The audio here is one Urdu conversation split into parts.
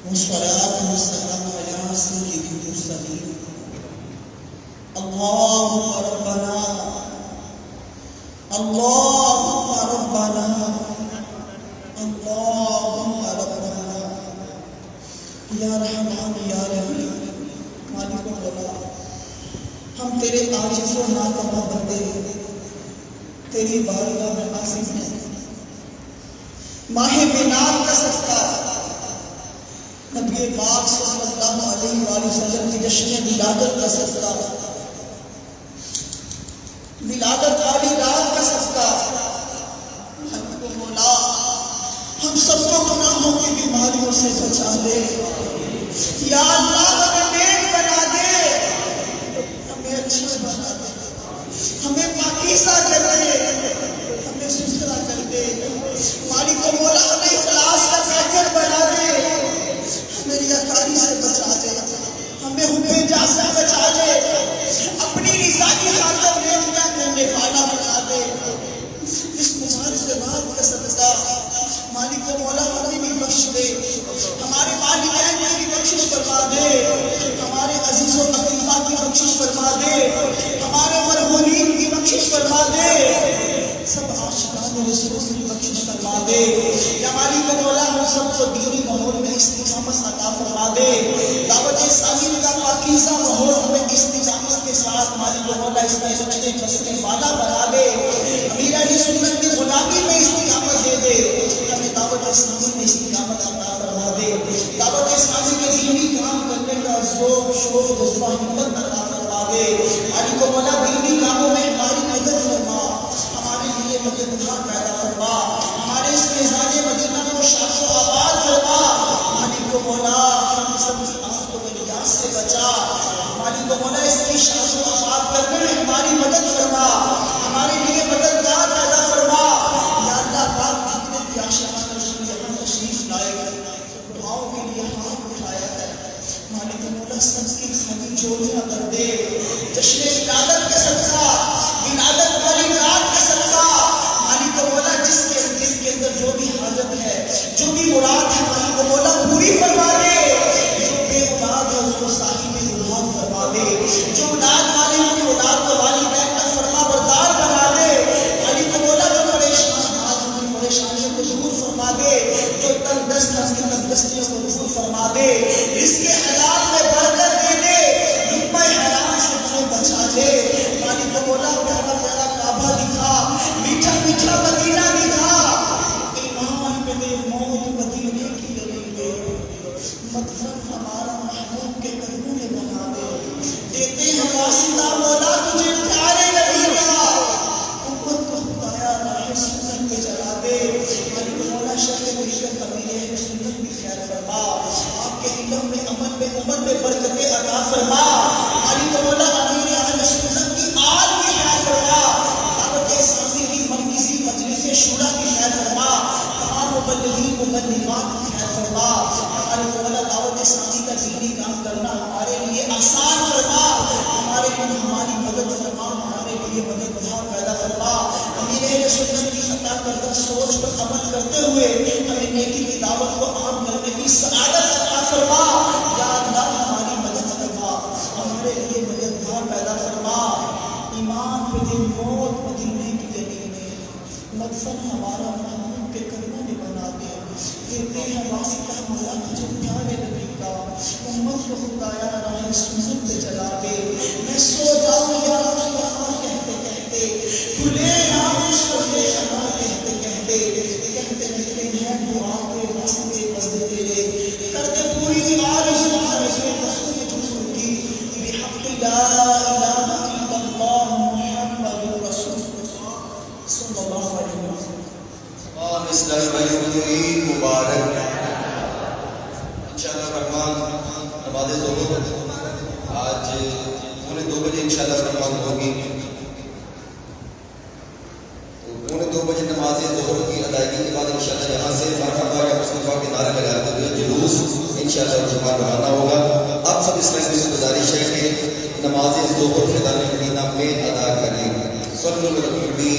والصلاة والسلام على سيد المرسلين اللهم ربنا اللهم ربنا اللهم ربنا یا رحمان یا رحیم مالک مولا، ہم تیرے عاجز و ناتواں بندے تیری بارگاہ میں عاجز ہیں. ماہ میناد کا صدقہ نبی پاک صلی اللہ علیہ وآلہ وسلم کی جشن ولادت کا صدقہ، ولادت والی رات کا صدقہ، مالک مولا ہم سب کو گناہوں کی بیماریوں سے بچا دے. یا اللہ ہمیں نیک بنا دے، ہمیں اچھا بنا دے، ہمیں پاکیزہ کر دے، ہمیں ستھرا کر دے. مالک مولا ہمیں اخلاص کا تاجر بنا دے، ہمیں ریاکاری سے بچا دے، ہمیں حب جاہ سے بچا دے، اپنی رضا کی خاطر نیکیاں کرنے والا بنا دے. اس مبارک کا صدقہ مالک مولا ہمیں بھی بخش دے، ہمارے والدین کی بھی بخشش فرما دے، ہمارے عزیز و اقربا کی بخشش فرما دے، ہمارے مرحومین کی بخشش فرما دے، سب عاشقان رسول کی بخشش فرما دے. یا مالک مولا ہم سب کو دینی ماحول میں استقامت عطا فرما دے. دعوت اسلامی کا پاکیزہ ماحول ہمیں استقامت کے ساتھ مالک مولا اس میں سچنے بسنے والا بنا دے. امیر علی سنت کی غلامی میں استقامت دے دے، ہمیں دعوت اسلامی میں استقامت عطا فرما دے. دعوت اسلامی کے دینی کام کرنے کا ذوق شوق جذبہ ہمت عطا فرما دے. مالک مولا دینی کاموں میں ہماری مدد فرما، ہمارے لیے مددگار پیدا فرما، ہمارے اس میزان مدینہ کو شاد و آباد فرما. مالک مولا ہم سب آپ کو بلیاس سے بچا. مالک مولا اس کی شاد و آباد کرنے میں ہماری مدد فرما، ہمارے لیے مددگار پیدا فرما. یا اللہ پاک جتنے بھی عاشقان رسول یہاں تشریف لائے دعاؤں کے لیے ہاتھ اٹھایا ہے، مالک مولا سب کی خالی جوڑیاں کر دے. جشن ولادت کا صدقہ، ولادت والی رات کا صدقہ مالک مولا جس کے دل کے اندر جو بھی حاجت ہے، جو بھی مراد ہے مالک مولا پوری فرما دے. جو بے اولاد ہے اس کو صاحب اولاد فرما دے، جو اولاد والے ہیں ان کی اولاد کو والدین کا فرما بردار بنا دے. مالک مولا جو پریشان ہیں ان کی پریشانیوں کو دور فرما دے، جو تنگ دست ہیں ان کی تنگدستیوں کو دور فرما دے. رزق حلال میں برکت دے دے، لقمہ حرام سے ہمیں بچا دے. مالک مولا پیارا پیارا کعبہ دکھا، میٹھا میٹھا مدینہ دکھا، ایمان پہ دے موت مدینے کی گلی میں، مدفن ہمارا محبوب کے قدموں میں بنا دے. دیتے ہیں واسطہ مولا تجھے پیارے نبی کا، امت کو خدایا راہ سنت پہ چلا دے. مالک مولا شہر بشر امیر اہل سنت بھی خیر فرما، آپ کے علم میں عمل میں امت میں برکتیں عطا فرما. مالک مولا امیر اہل سنت کی آل بھی خیر فرما، دعوت اسلامی کی مرکزی مجلس شورا کی خیر فرما، تمام مبلغین مبلغات کی خیر فرما. مالک مولا دعوت اسلامی کا دینی کام کرنا ہمارے لیے آسان فرما، ہمارے لیے ہماری مدد فرما، ہمارے لیے مددگار پیدا فرما. امیر اہل سنت کی عطا کردہ سوچ پر عمل کرتے ہوئے ہمیں نیکی کی دعوت کو عام کرنے کی سعادت عطا فرما. یا اللہ ہماری مدد فرما، ہمارے لیے مددگار پیدا فرما. ایمان پہ دے موت مدینے کی گلی میں، مدفن ہمارا محبوب کے قدموں میں بنا دے. دیتے ہیں واسطہ مولا تجھے پیارے نبی کا، امت کو خدایا راہ سنت پہ چلا دے. میں سو جاؤں یا مصطفیٰ کہتے کہتے، کھلے نام سوتے خدا کہتے کہتے، کہتے رہتے ہیں دعا کے واسطے بندے تیرے، کرتے پوری آرزو آرزو رسول جسم کی بحق لا الہ الا اللہ محمد رسول اللہ صلی اللہ علیہ وسلم. اس لڑائی مبارک انشاءاللہ الرحمن نماز ظہر آج 2:45 بجے انشاءاللہ الرحمن ہوگی. تو 2:45 بجے نماز ظہر کی ادائیگی کے بعد انشاءاللہ یہاں سے مرحبا یا مصطفیٰ کے نعرے لگاتے ہوئے جلوس انشاءاللہ الرحمن روانہ ہوگا. آپ سب اسلامی سے گزارش ہے کہ نماز ظہر فیضان مدینہ میں ادا کریں. صلو علی النبی.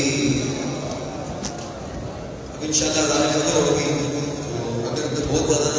انشاءاللہ اذان فجر ہوگی، اگر بہت زیادہ